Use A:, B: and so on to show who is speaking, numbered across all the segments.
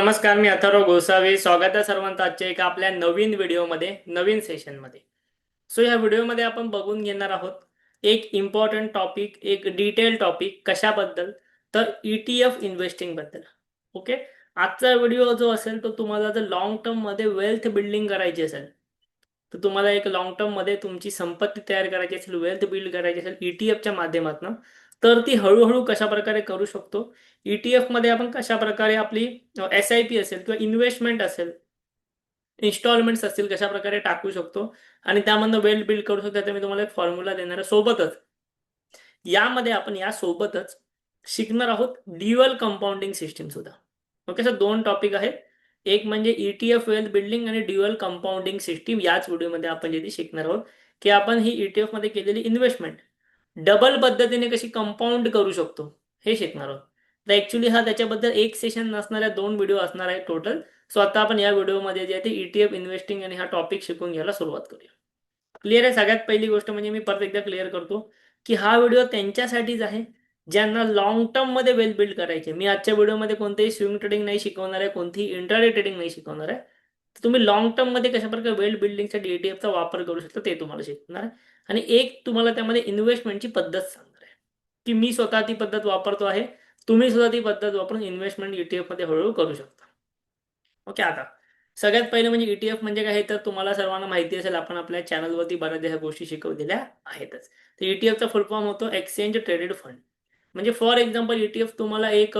A: नमस्कार, मी अथर्व गोसावी. स्वागत आहे सर्वांचं आजच्या एका आपल्या नवीन व्हिडिओमध्ये, नवीन सेशनमध्ये. सो या व्हिडिओमध्ये आपण बघून घेणार आहोत एक इम्पॉर्टंट टॉपिक, एक डिटेल टॉपिक. कशाबद्दल? तर ETF इन्व्हेस्टिंग बद्दल. ओके. आजचा व्हिडिओ जो असेल तो तुम्हाला जर लॉंग टर्म मध्ये वेल्थ बिल्डिंग करायची असेल, तर तुम्हाला एक लॉंग टर्म मध्ये तुमची संपत्ती तयार करायची असेल, वेल्थ बिल्ड करायची असेल ETFच्या माध्यमातून, तर ती हळूहळू कशा प्रकारे करू शकतो. ETF मध्ये आपण कशा प्रकारे आपली SIP असेल किंवा इन्व्हेस्टमेंट असेल, इन्स्टॉलमेंट्स असतील, कशा प्रकारे टाकू शकतो आणि त्यामधनं वेल्थ बिल्ड करू शकतो, त्याचा मी तुम्हाला एक फॉर्म्युला देणार आहे. सोबतच यामध्ये आपण यासोबतच शिकणार आहोत ड्युअल कंपाऊंडिंग सिस्टीम सुद्धा. ओके सर, दोन टॉपिक आहेत. एक म्हणजे ETF वेल्थ बिल्डिंग आणि ड्युअल कंपाऊंडिंग सिस्टीम. याच व्हिडिओमध्ये आपण जे शिकणार आहोत की आपण ही ETF मध्ये केलेली इन्व्हेस्टमेंट डबल पद्धतीने कशी कंपाऊंड करू शकतो, हे शिकणार आहोत. तर ऍक्च्युली हा त्याच्याबद्दल एक सेशन नसणाऱ्या दोन व्हिडिओ असणार आहे टोटल. सो आता आपण या व्हिडिओमध्ये जे आहे ते ETF इन्व्हेस्टिंग आणि हा टॉपिक शिकून घ्यायला सुरुवात करूया. क्लिअर आहे? सगळ्यात पहिली गोष्ट म्हणजे मी परत एकदा क्लिअर करतो की हा व्हिडिओ त्यांच्यासाठीच आहे ज्यांना लॉंग टर्म मध्ये वेल्थ बिल्ड करायचे. मी आजच्या व्हिडिओमध्ये कोणतेही स्विंग ट्रेडिंग नाही शिकवणार आहे, कोणतीही इंट्राडे ट्रेडिंग नाही शिकवणार आहे. तर तुम्ही लॉंग टर्म मध्ये कशा प्रकारे वेल्थ बिल्डिंगसाठी ETFचा वापर करू शकता ते तुम्हाला शिकवणार आहे. आणि एक तुम्हाला त्यामध्ये इन्व्हेस्टमेंटची पद्धत सांगणार आहे की मी स्वतः ती पद्धत वापरतो आहे, तुम्ही सुद्धा ती पद्धत वापरून इन्व्हेस्टमेंट ETF मध्ये हळूहळू करू शकता. ओके. आता सगळ्यात पहिलं म्हणजे ETF म्हणजे काय, तर तुम्हाला सर्वांना माहिती असेल, आपण आपल्या चॅनलवरती बऱ्याच ह्या गोष्टी शिकवलेल्या आहेतच. तर ETFचा फुल फॉर्म होतो एक्सचेंज ट्रेडेड फंड. म्हणजे फॉर एक्झाम्पल ETF तुम्हाला एक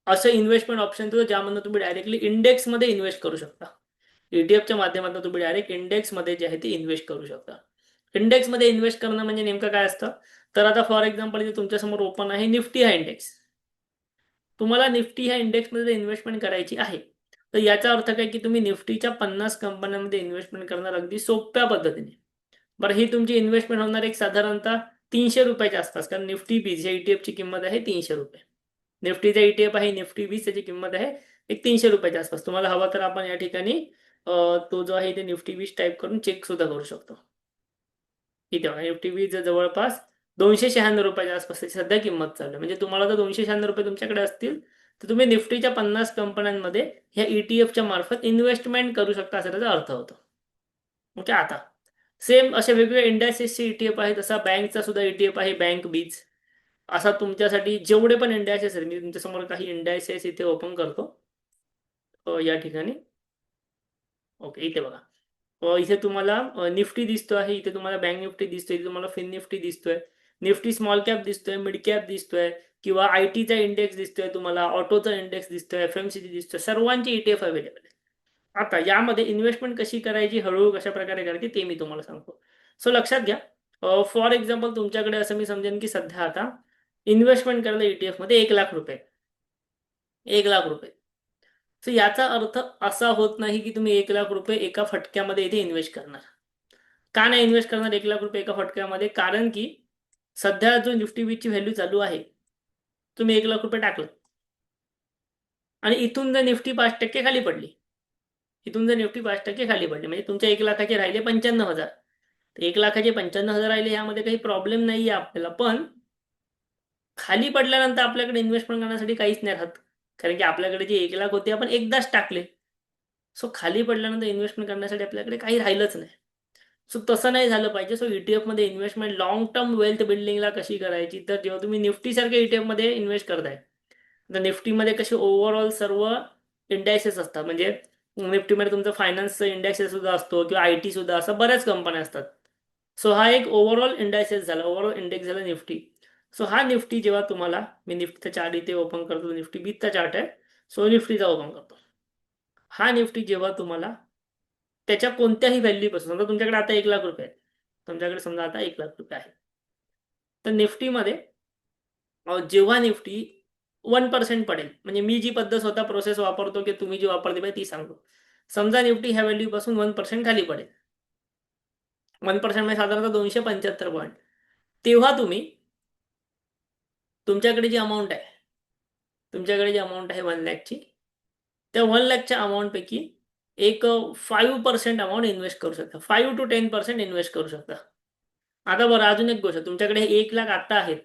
A: असं इन्व्हेस्टमेंट ऑप्शन देतो ज्यामधून तुम्ही डायरेक्टली इंडेक्समध्ये इन्व्हेस्ट करू शकता. ETFच्या माध्यमातून तुम्ही डायरेक्ट इंडेक्समध्ये जे आहे ते इन्व्हेस्ट करू शकता. इंडेक्समध्ये इन्व्हेस्ट करणं म्हणजे नेमकं काय असतं? तर आता फॉर एक्झाम्पल इथे तुमच्यासमोर ओपन आहे निफ्टी हा इंडेक्स. तुम्हाला निफ्टी ह्या इंडेक्समध्ये इन्व्हेस्टमेंट करायची आहे, तर याचा अर्थ काय की तुम्ही निफ्टीच्या 50 कंपन्यांमध्ये इन्व्हेस्टमेंट करणार अगदी सोप्या पद्धतीने. बरं, ही तुमची इन्व्हेस्टमेंट होणार एक साधारणतः 300 रुपयाच्या आसपास, कारण निफ्टी 20 या ETFची किंमत आहे 300 रुपये. निफ्टीचा ETF आहे निफ्टी 20, त्याची किंमत आहे एक 300 रुपयाच्या आसपास. तुम्हाला हवा तर आपण या ठिकाणी तो जो आहे ते निफ्टी 20 टाईप करून चेक सुद्धा करू शकतो. इथे बघा, निफ्टी 20 जवळपास 296 रुपयाच्या आसपास त्याची सध्या किंमत चालू आहे. म्हणजे तुम्हाला जर 296 रुपये तुमच्याकडे असतील, तर तुम्ही निफ्टीच्या 50 कंपन्यांमध्ये ह्या ETFच्या मार्फत इन्व्हेस्टमेंट करू शकता, असा त्याचा अर्थ होतो. ओके. आता सेम असे वेगवेगळे इंडायसेसचे ETF आहे, तसा बँकचा सुद्धा ETF आहे, बँक बीज. असा तुमच्यासाठी जेवढे पण इंडायसेस आहेत, मी तुमच्यासमोर काही इंडायसेस इथे ओपन करतो या ठिकाणी. ओके, इथे बघा. इथे तुम्हाला निफ्टी दिसतो आहे, इथे तुम्हाला बँक निफ्टी दिसतोय, इथे तुम्हाला फिन निफ्टी दिसतोय, निफ्टी स्मॉल कॅप दिसतोय, मिड कॅप दिसतोय, किंवा IT चा इंडेक्स दिसतोय, तुम्हाला ऑटोचा इंडेक्स दिसतोय, FMCG दिसतोय. सर्वांची ETF अवेलेबल आहे. आता यामध्ये इन्व्हेस्टमेंट कशी करायची, हळूहळू कशा प्रकारे करायची, ते मी तुम्हाला सांगतो. सो लक्षात घ्या, फॉर एक्झाम्पल तुमच्याकडे असं मी समजेन की सध्या आता इन्व्हेस्टमेंट करायला ETF मध्ये 1,00,000 रुपये, 1,00,000 रुपये. सो याचा अर्थ असा होत नाही की तुम्ही 1,00,000 रुपये एका फटक्यामध्ये इथे इन्व्हेस्ट करणार. का नाही इन्व्हेस्ट करणार 1,00,000 रुपये एका फटक्यामध्ये? कारण की सध्या जो निफ्टी 20 ची व्हॅल्यू चालू आहे, तुम्ही 1,00,000 रुपये टाकलं आणि इथून जर निफ्टी 5% खाली पडली, इथून जर निफ्टी 5% खाली पडली, म्हणजे तुमच्या 1,00,000चे राहिले 95,000. तर 1,00,000चे 95,000 राहिले, यामध्ये काही प्रॉब्लेम नाहीये आपल्याला. पण खाली पडल्यानंतर आपल्याकडे इन्व्हेस्टमेंट करण्यासाठी काहीच नाही राहत, कारण की आपल्याकडे जे 1,00,000 होते आपण एकदाच टाकले. सो खाली पडल्यानंतर इन्व्हेस्टमेंट करण्यासाठी आपल्याकडे काही राहिलंच नाही. सो तसं नाही झालं पाहिजे. सो ETF मध्ये इन्व्हेस्टमेंट लॉंग टर्म वेल्थ बिल्डिंगला कशी करायची, तर जेव्हा तुम्ही निफ्टी सारख्या ETF मध्ये इन्व्हेस्ट करताय, तर निफ्टीमध्ये कसे ओव्हरऑल सर्व इंडायसेस असतात. म्हणजे निफ्टीमध्ये तुमचं फायनान्सचं इंडेक्सेस सुद्धा असतो, किंवा IT सुद्धा, असं बऱ्याच कंपन्या असतात. सो हा एक ओव्हरऑल इंडायसेस झाला, ओव्हरऑल इंडेक्स झाला निफ्टी. सो हा निफ्टी जेव्हा तुम्हाला, मी निफ्टीचा चार्ट इथे ओपन करतो, निफ्टी 20चा चार्ट आहे. सो निफ्टीचा ओपन करतो. हा निफ्टी जेव्हा तुम्हाला त्याच्या कोणत्याही व्हॅल्यूपासून, समजा तुमच्याकडे आता 1,00,000 रुपये आहेत, तुमच्याकडे समजा आता 1,00,000 रुपये आहे, तर निफ्टीमध्ये जेव्हा निफ्टी 1% पडेल, म्हणजे मी जी पद्धत स्वतः प्रोसेस वापरतो की तुम्ही जी वापरली पाहिजे ती सांगतो. समजा निफ्टी ह्या व्हॅल्यूपासून 1% खाली पडेल, 1% म्हणजे साधारणतः 275 पॉईंट, तेव्हा तुम्ही तुमच्याकडे जी अमाऊंट आहे, तुमच्याकडे जी अमाऊंट आहे 1,00,000ची, त्या 1,00,000च्या अमाऊंटपैकी एक 5% अमाऊंट इन्व्हेस्ट करू शकता. 5 to 10% इन्व्हेस्ट करू शकता. आता बरं, अजून एक गोष्ट, तुमच्याकडे 1,00,000 आता आहेत,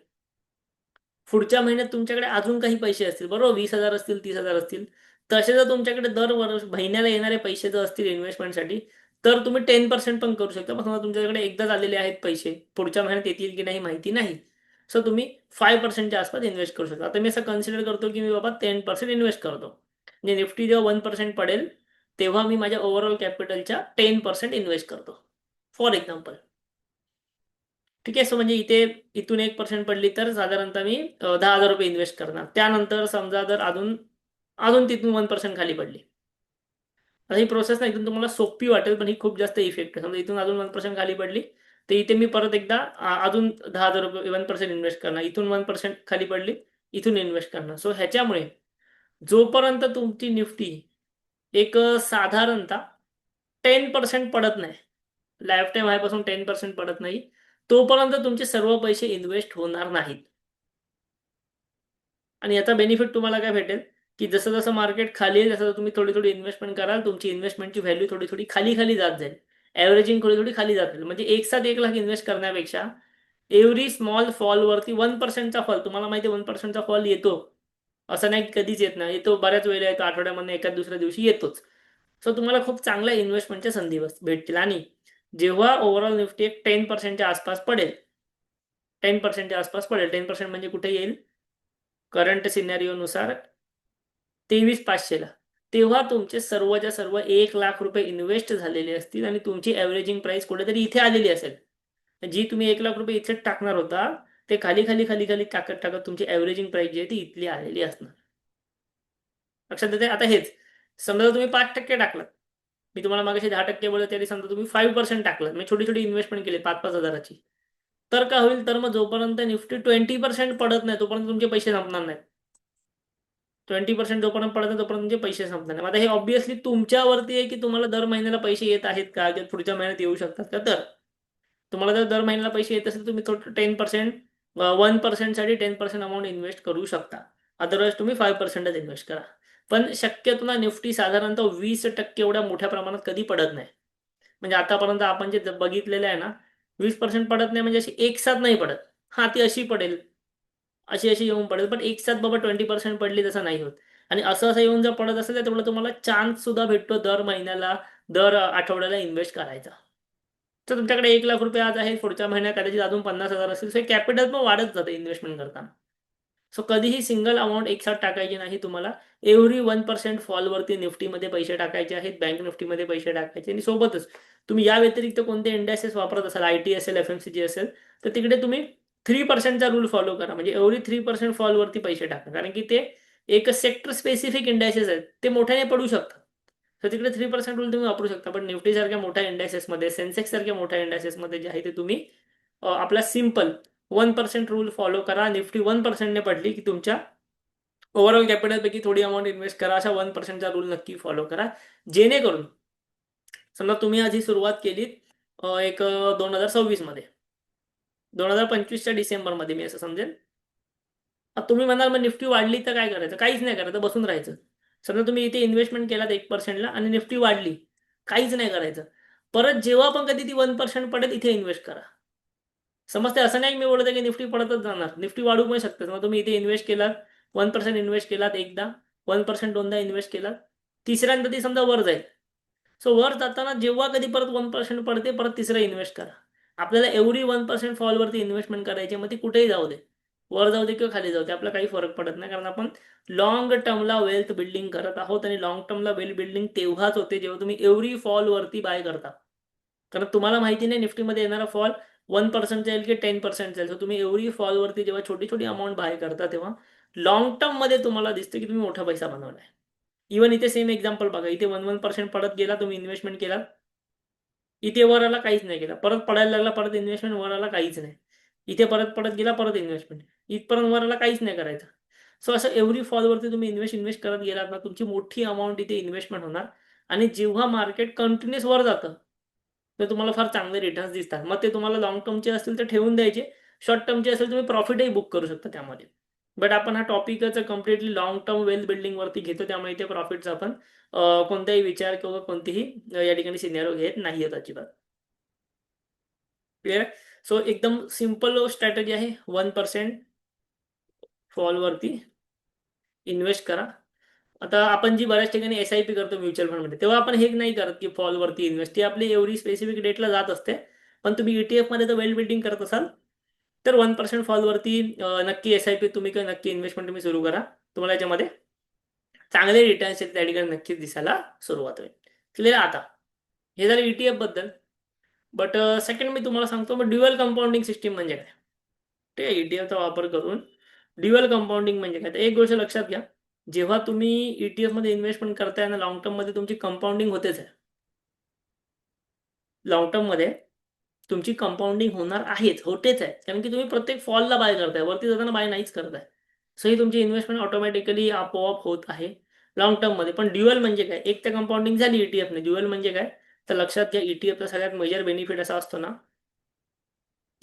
A: पुढच्या महिन्यात तुमच्याकडे अजून काही पैसे असतील, बरोबर, 20,000 असतील, 30,000 असतील, तसे जर तुमच्याकडे दर वर्ष महिन्याला येणारे पैसे जर असतील इन्व्हेस्टमेंटसाठी, तर तुम्ही 10% पण करू शकता. पण समजा तुमच्याकडे एकदाच आलेले आहेत पैसे, पुढच्या महिन्यात येतील की नाही माहिती नाही, सो तुम्ही 5%च्या आसपास इन्व्हेस्ट करू शकता. आता मी असं कन्सिडर करतो की मी बाबा 10% इन्व्हेस्ट करतो, म्हणजे निफ्टी जेव्हा 1% पडेल तेव्हा मी माझ्या ओव्हरऑल कॅपिटलच्या 10% इन्व्हेस्ट करतो, फॉर एक्झाम्पल. ठीक आहे. सो म्हणजे इथून 1% पडली तर साधारणतः मी 10,000 रुपये इन्व्हेस्ट करणार. त्यानंतर समजा जर अजून अजून तिथून 1% खाली पडली, आता ही प्रोसेस ना इथून तुम्हाला सोपी वाटेल, पण ही खूप जास्त इफेक्ट आहे. समजा इथून अजून 1% खाली पडली, तर इथे मी परत एकदा अजून 10,000 रुपये 1% इन्व्हेस्ट करणार. इथून 1% खाली पडली, इथून इन्व्हेस्ट करणार. सो ह्याच्यामुळे जोपर्यंत तुमची निफ्टी एक साधारणतः 10% पडत नाही, लाईफ टाईम हायपासून 10% पडत नाही, तोपर्यंत तुमचे सर्व पैसे इन्व्हेस्ट होणार नाहीत. आणि याचा बेनिफिट तुम्हाला काय भेटेल, की जसं जसं मार्केट खाली येईल तसं तुम्ही थोडी थोडी इन्व्हेस्टमेंट कराल, तुमची इन्व्हेस्टमेंटची व्हॅल्यू थोडी थोडी खाली खाली जात जाईल, ॲव्हरेजिंग थोडी थोडी खाली जात जाईल. म्हणजे एक साथ 1 लाख इन्व्हेस्ट करण्यापेक्षा एव्हरी स्मॉल फॉलवरती 1%चा फॉल, तुम्हाला माहिती आहे 1%चा फॉल येतो, असं नाही कधीच येत नाही, येतो, बऱ्याच वेळेला येतो, आठवड्यामध्ये एखाद दुसऱ्या दिवशी येतोच. सो तुम्हाला खूप चांगल्या इन्व्हेस्टमेंटच्या संधी भेटतील. आणि जेव्हा ओव्हरऑल निफ्टी एक 10%च्या आसपास पडेल, 10%च्या आसपास पडेल, 10% म्हणजे कुठे येईल, करंट सिनेरिओनुसार 23,500ला, तेव्हा तुमचे सर्वच्या सर्व 1 लाख रुपये इन्व्हेस्ट झालेले असतील आणि तुमची ॲव्हरेजिंग प्राइस कुठेतरी इथे आलेली असेल. जी तुम्ही 1 लाख रुपये इथे टाकणार होता, ते खाली खाली खाली खाली टाकत टाकत तुमची ॲव्हरेजिंग प्राइस जी आहे ती इथली आलेली असणार. लक्षात येते. आता हेच समजा तुम्ही 5% टाकलात, मी तुम्हाला मागाशी 10% बोलत, तरी समजा तुम्ही 5% टाकलात, म्हणजे छोटी छोटी इन्व्हेस्टमेंट केली 5-5 हजाराची, तर काय होईल, तर मग जोपर्यंत निफ्टी 20% पडत नाही तोपर्यंत तुमचे पैसे संपणार नाहीत. 20% जोपर्यंत पडत नाही तोपर्यंत तुमचे पैसे संपणार नाही. आता हे ऑब्व्हियसली तुमच्यावरती आहे की तुम्हाला दर महिन्याला पैसे येत आहेत का, किंवा पुढच्या महिन्यात येऊ शकतात का. तर तुम्हाला जर दर महिन्याला पैसे येत असेल, तुम्ही थोडं 10%, 1%साठी 10% अमाऊंट इन्व्हेस्ट करू शकता. अदरवाईज तुम्ही 5%च इन्व्हेस्ट करा. पण शक्यतो ना निफ्टी साधारणतः 20% एवढ्या मोठ्या प्रमाणात कधी पडत नाही. म्हणजे आतापर्यंत आपण जे बघितलेलं आहे ना, 20% पडत नाही, म्हणजे अशी एक साथ नाही पडत. हा, ती अशी पडेल, अशी अशी येऊन पडेल, पण एक साथ बाबा 20% पडली तसं नाही होत. आणि असं असं येऊन जर पडत असेल तर तेवढं तुम्हाला चान्स सुद्धा भेटतो दर महिन्याला, दर आठवड्याला इन्व्हेस्ट करायचा. तर तुमच्याकडे 1 लाख रुपये आज आहे, पुढच्या महिन्यात कदाचित अजून 50,000 असेल, सो कॅपिटल पण वाढत जातं इन्व्हेस्टमेंट करताना. सो कधीही सिंगल अमाऊंट एक साथ टाकायची नाही तुम्हाला. एव्हरी 1% फॉलवरती निफ्टीमध्ये पैसे टाकायचे आहेत, बँक निफ्टीमध्ये पैसे टाकायचे. आणि सोबतच तुम्ही या व्यतिरिक्त कोणते इंडेक्सेस वापरत असाल, IT असेल, FMCG असेल, तर तिकडे तुम्ही 3%चा रूल फॉलो करा. म्हणजे एव्हरी 3% फॉलवरती पैसे टाका, कारण की ते एक सेक्टर स्पेसिफिक इंडेक्सेस आहेत, ते मोठ्याने पडू शकतात. तर तिकडे 3% रूल तुम्ही वापरू शकता. पण निफ्टी सारख्या मोठ्या इंडेक्सेसमध्ये, सेन्सेक्स सारख्या मोठ्या इंडेक्सेसमध्ये जे आहे ते तुम्ही आपला सिम्पल 1% रूल फॉलो करा. निफ्टी 1%ने पडली की तुमच्या ओव्हरऑल कॅपिटलपैकी थोडी अमाऊंट इन्व्हेस्ट करा. अशा 1%चा रूल नक्की फॉलो करा, जेणेकरून समजा तुम्ही आधी सुरुवात केलीत एक 2026 मध्ये, 2025च्या डिसेंबरमध्ये, मी असं समजेल. आता तुम्ही म्हणाल मग निफ्टी वाढली तर काय करायचं, काहीच नाही करायचं, बसून राहायचं. समजा तुम्ही इथे इन्व्हेस्टमेंट केलात 1%ला आणि निफ्टी वाढली, काहीच नाही करायचं. परत जेव्हा पण कधी ती 1% पडेल इथे इन्व्हेस्ट करा. समजते. असं नाही मी बोलत की निफ्टी पडतच जाणार, निफ्टी वाढू पण शकते. मग तुम्ही इथे इन्व्हेस्ट केलात, 1% इन्व्हेस्ट केलात एकदा, 1% दोनदा इन्व्हेस्ट केलात, तिसऱ्यांदा ती समजा वर जाईल. सो वर जाताना जेव्हा कधी परत 1% पडते, परत तिसरं इन्व्हेस्ट करा. आपल्याला एव्हरी 1% फॉलवरती इन्व्हेस्टमेंट करायची, मग ती कुठेही जाऊ दे, वर जाऊ दे किंवा खाली जाऊ दे, आपला काही फरक पडत नाही. कारण आपण लॉंग टर्मला वेल्थ बिल्डिंग करत आहोत. आणि लॉंग टर्मला वेल्थ बिल्डिंग तेव्हाच होते जेव्हा तुम्ही एव्हरी फॉलवरती बाय करता. कारण तुम्हाला माहिती नाही निफ्टीमध्ये येणारा फॉल 1% जाईल की 10% जाईल. सो तुम्ही एव्हरी फॉलवरती जेव्हा छोटी छोटी अमाऊंट बाय करता, तेव्हा लॉंग टर्ममध्ये तुम्हाला दिसते की तुम्ही मोठा पैसा बनवलाय. इव्हन इथे सेम एक्झाम्पल बघा, इथे 1% पडत गेला, तुम्ही इन्व्हेस्टमेंट केला, इथे वर आला, काहीच नाही केला, परत पडायला लागला, परत इन्व्हेस्टमेंट, वर आला, काहीच नाही, इथे परत पडत गेला, परत इन्व्हेस्टमेंट, इथपर्यंत वर आला, काहीच नाही करायचं. सो असं एव्हरी फॉलवरती तुम्ही इन्व्हेस्ट करत गेलात ना, तुमची मोठी अमाऊंट इथे इन्व्हेस्टमेंट होणार. आणि जेव्हा मार्केट कंटिन्युअस वर जातं, तर तुम्हाला फार चांगले रिटर्न्स दिसतात. मग ते तुम्हाला लॉंग टर्मचे असतील तर ठेवून द्यायचे, शॉर्ट टर्मचे असेल तुम्ही प्रॉफिटही बुक करू शकता त्यामध्ये. बट आपण हा टॉपिकच completely long term wealth building वरती घेतो, त्यामुळे इथे प्रॉफिटचा आपण कोणताही विचार किंवा कोणतीही या ठिकाणी सिनेरिओ घेत नाही आहेत अजिबात. क्लिअर. सो एकदम सिम्पल स्ट्रॅटेजी आहे. 1% फॉलवरती इन्व्हेस्ट करा. आता आपण जी बऱ्याच ठिकाणी SIP करतो म्युच्युअल फंडमध्ये, तेव्हा आपण हे नाही करत की फॉलवरती इन्व्हेस्ट, ती आपली एवढी स्पेसिफिक डेटला जात असते. पण तुम्ही ETF मध्ये तर वेल बिल्डिंग करत असाल तर 1% फॉलवरती नक्की SIP तुम्ही किंवा नक्की इन्व्हेस्टमेंट तुम्ही सुरू करा. तुम्हाला याच्यामध्ये चांगले रिटर्न्स त्या ठिकाणी नक्कीच दिसायला सुरुवात होईल. क्लिअर. आता हे झालं ETF बद्दल. बट सेकंड मी तुम्हाला सांगतो मग ड्युअल कंपाऊंडिंग सिस्टीम म्हणजे काय. ठीक आहे, ETFचा वापर करून ड्युअल कंपाऊंडिंग म्हणजे काय. तर एक गोष्ट लक्षात घ्या, जेव्हा तुम्ही ETF मध्ये इन्व्हेस्टमेंट करताय ना, लॉंग टर्म मध्ये तुमची कंपाऊंडिंग होतेच आहे. लॉंग टर्म मध्ये तुमची कंपाऊंडिंग होणार आहेच, होतेच आहे. कारण की तुम्ही प्रत्येक फॉलला बाय करताय, वरती जाताना बाय नाहीच करताय. सो ही तुमची इन्व्हेस्टमेंट ऑटोमॅटिकली आपोआप होत आहे लॉंग टर्म मध्ये. पण ड्युअल म्हणजे काय, एक तर कंपाऊंडिंग झाली ETF ने. ड्युअल म्हणजे काय, तर लक्षात घ्या ETFचा सगळ्यात मेजर बेनिफिट असा असतो ना,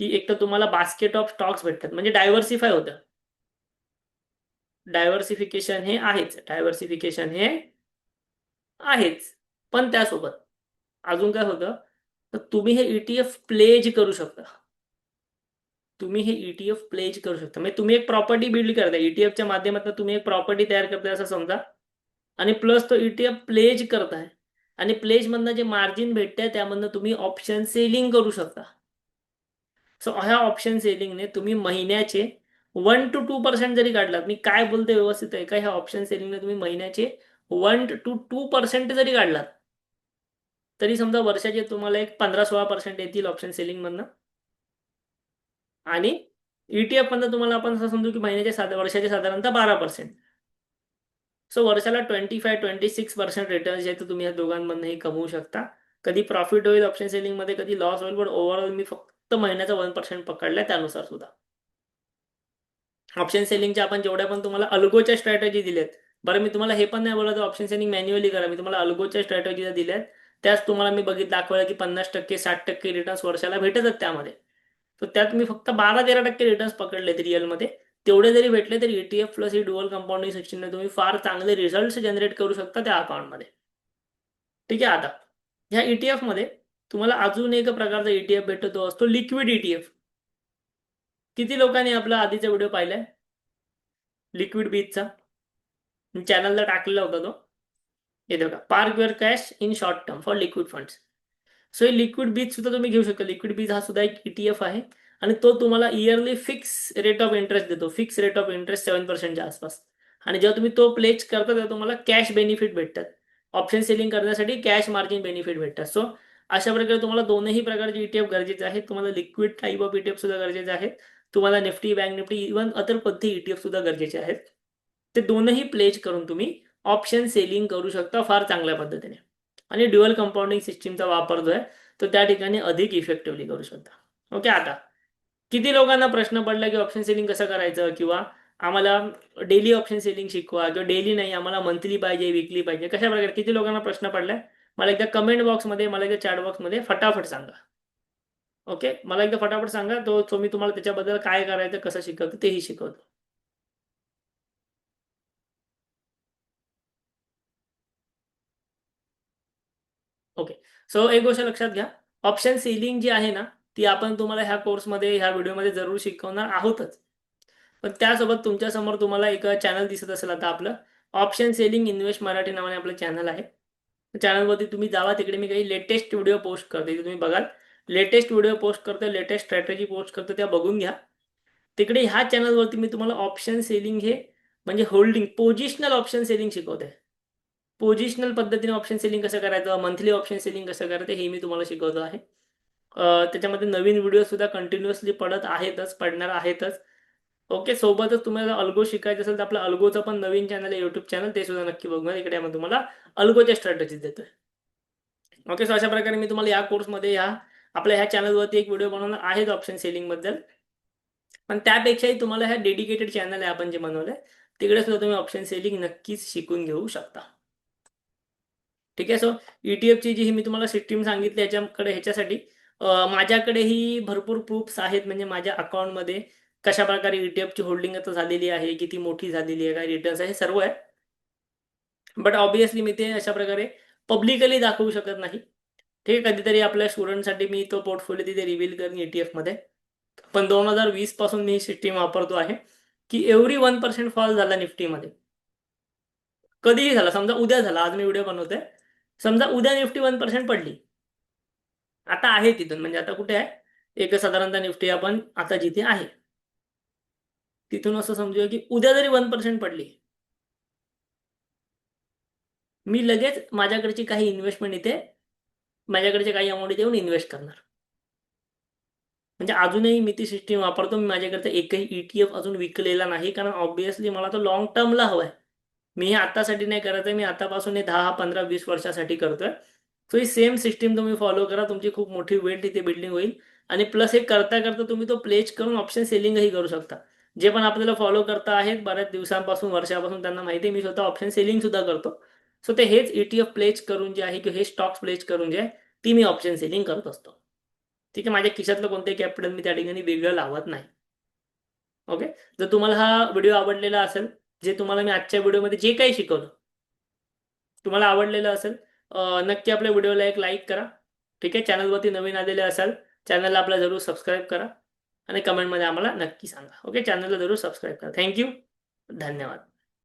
A: की एक तर तुम्हाला बास्केट ऑफ स्टॉक्स भेटतात, म्हणजे डायव्हर्सिफाय होतं. डायव्हर्सिफिकेशन हे आहेच, डायव्हर्सिफिकेशन हे आहेच. पण त्यासोबत अजून काय होतं, तर तुम्ही हे ETF प्लेज करू शकता. तुम्ही हे ETF प्लेज करू शकता. म्हणजे तुम्ही एक प्रॉपर्टी बिल्ड करताय, ETFच्या माध्यमातून तुम्ही एक प्रॉपर्टी तयार करताय असं समजा, आणि प्लस तो ETF प्लेज करताय, आणि प्लेज मधनं जे मार्जिन भेटतंय त्यामधनं तुम्ही ऑप्शन सेलिंग करू शकता. सो ह्या ऑप्शन सेलिंगने तुम्ही महिन्याचे 1 to 2% जरी काढलात, मी काय बोलते व्यवस्थित आहे का, ह्या ऑप्शन सेलिंगने तुम्ही महिन्याचे 1 to 2% जरी काढलात, तरी समजा वर्षाचे तुम्हाला एक 15-16% येतील ऑप्शन सेलिंग मधनं. आणि ETF मधनं तुम्हाला आपण असं समजू की वर्षाचे साधारणतः 12%. सो वर्षाला 25-26% रिटर्न जे तुम्ही या दोघांमधनंही कमवू शकता. कधी प्रॉफिट होईल ऑप्शन सेलिंग मध्ये, कधी लॉस होईल, पण ओव्हरऑल मी फक्त महिन्याचा 1% पकडलाय त्यानुसार सुद्धा. ऑप्शन सेलिंगच्या आपण जेवढ्या पण तुम्हाला अल्गोच्या स्ट्रॅटेजी दिल्यात, बरं मी तुम्हाला हे पण नाही बोलत ऑप्शन सेलिंग मॅन्युअली करा, मी तुम्हाला अल्गोच्या स्ट्रॅटेजी दिल्यात, त्याच तुम्हाला मी दाखवलं की 50%, 60% रिटर्न्स वर्षाला भेटतात त्यामध्ये. तर त्यात मी फक्त 12-13% रिटर्न्स पकडलेत रिअलमध्ये. तेवढे जरी भेटले तरी ETF प्लस ही ड्युअल कंपाऊंडिंग सिस्टीमने तुम्ही फार चांगले रिझल्ट जनरेट करू शकता त्या अकाउंटमध्ये. ठीक आहे. आता ह्या ETF मध्ये तुम्हाला अजून एक प्रकारचा ETF भेटतो, तो असतो लिक्विड ETF. किती लोकांनी आपला आधीचा व्हिडिओ पाहिलाय लिक्विड बीजचा, चॅनलला टाकलेला होता तो. हे बघा, park your cash in short term for liquid funds. So हे लिक्विड बीज सुद्धा तुम्ही घेऊ शकता. लिक्विड बीज हा सुद्धा एक ETF आहे, आणि तो तुम्हाला yearly fix rate of interest देतो. फिक्स रेट ऑफ इंटरेस्ट 7%च्या आसपास. आणि जेव्हा तुम्ही तो प्लेज करता तेव्हा तुम्हाला कॅश बेनिफिट भेटतात. ऑप्शन सेलिंग करण्यासाठी कॅश मार्जिन बेनिफिट भेटतात. सो अशा प्रकारे तुम्हाला दोनही प्रकारचे ETF गरजेचे आहेत. तुम्हाला लिक्विड टाईप ऑफ ETF सुद्धा गरजेचे आहेत. तुम्हाला Nifty, bank Nifty, even other कोणते ETF सुद्धा गरजेचे आहेत. ते दोनही प्लेज करून तुम्ही ऑप्शन सेलिंग करू शकता फार चांगल्या पद्धतीने. आणि ड्युअल कंपाऊंडिंग सिस्टीमचा वापर जो आहे तो त्या ठिकाणी अधिक इफेक्टिव्हली करू शकता. ओके. आता किती लोकांना प्रश्न पडला की ऑप्शन सेलिंग कसं करायचं, किंवा आम्हाला डेली ऑप्शन सेलिंग शिकवा, किंवा डेली नाही आम्हाला मंथली पाहिजे, वीकली पाहिजे, कशा प्रकारे किती लोकांना प्रश्न पडलाय, मला एकदा कमेंट बॉक्समध्ये, मला एकदा चॅट बॉक्समध्ये फटाफट सांगा. ओके, मला एकदा फटाफट सांगा, तो मी तुम्हाला त्याच्याबद्दल काय करायचं, कसं शिकवतो तेही शिकवतो. ओके. सो एक गोष्ट लक्षात घ्या, ऑप्शन सेलिंग जी आहे ना, ती आपण तुम्हाला ह्या कोर्समध्ये, ह्या व्हिडिओमध्ये जरूर शिकवणार आहोतच. पण त्यासोबत तुमच्यासमोर तुम्हाला एक चॅनल दिसत असेल आता, आपलं ऑप्शन सेलिंग इन्व्हेस्ट मराठी नावाने आपलं चॅनल आहे. चॅनलवरती तुम्ही जावा, तिकडे मी काही लेटेस्ट व्हिडिओ पोस्ट करते, तुम्ही बघाल. लेटेस्ट व्हिडिओ पोस्ट करतो, लेटेस्ट स्ट्रॅटेजी पोस्ट करतो, त्या बघून घ्या. तिकडे ह्या चॅनलवरती मी तुम्हाला ऑप्शन सेलिंग हे म्हणजे होल्डिंग, पोझिशनल ऑप्शन सेलिंग शिकवते. पोझिशनल पद्धतीने ऑप्शन सेलिंग कसं करायचं, मंथली ऑप्शन सेलिंग कसं करायचं, हे मी तुम्हाला शिकवतो आहे. त्याच्यामध्ये नवीन व्हिडिओ सुद्धा कंटिन्युअसली पडणार आहेतच. ओके. सोबतच तुम्हाला अल्गो शिकायचं असेल तर आपलं अल्गोचं पण नवीन चॅनल आहे, युट्यूब चॅनल, ते सुद्धा नक्की बघूया. इकडे आम्ही तुम्हाला अल्गोच्या स्ट्रॅटेजीज देतोय. ओके. सो अशा प्रकारे मी तुम्हाला या कोर्समध्ये आपल्या ह्या चॅनलवरती एक व्हिडिओ बनवणार आहे ऑप्शन सेलिंग बद्दल. पण त्यापेक्षाही तुम्हाला ह्या डेडिकेटेड चॅनल आहे आपण जे बनवलंय, तिकडे सुद्धा तुम्ही ऑप्शन सेलिंग नक्कीच शिकून घेऊ शकता. ठीक आहे. सो ETFची जी मी तुम्हाला सिस्टीम सांगितली ह्याच्यासाठी माझ्याकडेही भरपूर प्रूफ्स आहेत, म्हणजे माझ्या अकाउंटमध्ये कशा प्रकारे ETFची होल्डिंग आता झालेली आहे, किती मोठी झालेली आहे, काय रिटर्न्स आहे, हे सर्व आहे. बट ऑब्विसली मी ते अशा प्रकारे पब्लिकली दाखवू शकत नाही. ठीक आहे. कधीतरी आपल्या स्टुडंटसाठी मी तो पोर्टफोलिओ तिथे रिव्हील करेन ETF मध्ये. पण 2020 पासून मी सिस्टीम वापरतो आहे की एव्हरी 1% फॉल झाला निफ्टीमध्ये, कधीही झाला, समजा उद्या झाला, आज मी व्हिडिओ बनवतोय, समजा उद्या निफ्टी 1% पडली, आता आहे तिथून, म्हणजे आता कुठे आहे, एक साधारणतः निफ्टी आपण आता जिथे आहे तिथून असं समजूया की उद्या जरी 1% पडली, मी लगेच माझ्याकडची काही इन्व्हेस्टमेंट इथे, माझ्याकडचे काही अमाऊंट इथे येऊन इन्व्हेस्ट करणार. म्हणजे अजूनही मी ती सिस्टीम वापरतो. मी माझ्याकडे एकही ETF अजून विकलेला नाही, कारण ऑब्व्हियसली मला तो लॉंग टर्मला हवाय. मी हे आतासाठी नाही करत आहे, मी आतापासून हे 10, 15, 20 वर्षासाठी करतोय. सो ही सेम सिस्टीम तुम्ही फॉलो करा, तुमची खूप मोठी वेल्थ इथे बिल्डिंग होईल. आणि प्लस हे करता करता तुम्ही तो प्लेज करून ऑप्शन सेलिंगही करू शकता. जे पण आपल्याला फॉलो करता आहेत बऱ्याच दिवसांपासून, वर्षापासून, त्यांना माहिती आहे मी स्वतः ऑप्शन सेलिंग सुद्धा करतो. सो ते हेच ETF प्लेज करून जे आहे, किंवा हे स्टॉक्स प्लेज करून जे आहे, ती मी ऑप्शन सेलिंग करत असतो. ठीक आहे, माझ्या खिशातलं कोणतेही कॅपिटल मी त्या ठिकाणी वेगळं लावत नाही. ओके, जर तुम्हाला हा व्हिडिओ आवडलेला असेल, जे तुम्हाला मी आजच्या व्हिडिओमध्ये जे काही शिकवलं तुम्हाला आवडलेलं असेल, नक्की आपल्या व्हिडिओला एक लाईक करा. ठीक आहे, चॅनलवरती नवीन आलेले असाल, चॅनलला आपला जरूर सबस्क्राईब करा आणि कमेंटमध्ये आम्हाला नक्की सांगा. ओके, चॅनलला जरूर सबस्क्राईब करा. थँक्यू, धन्यवाद.